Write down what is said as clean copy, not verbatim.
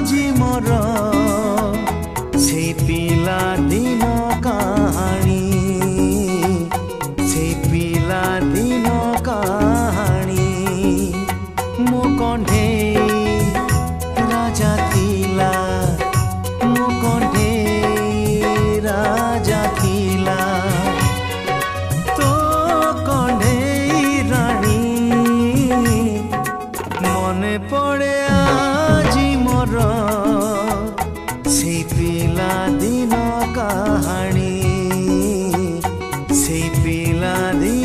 আজি মোর সেই পিলা দিন কাহানি সেই পিলা দিন কাহানি মো কণ্ঠে রাজা থিলা মো কণ্ঠে রাজা থিলা তো কণ্ঠে রানী মনে পড়ে আজি মোর সেই পিলা দিন কাহানি সেই পিলা দিন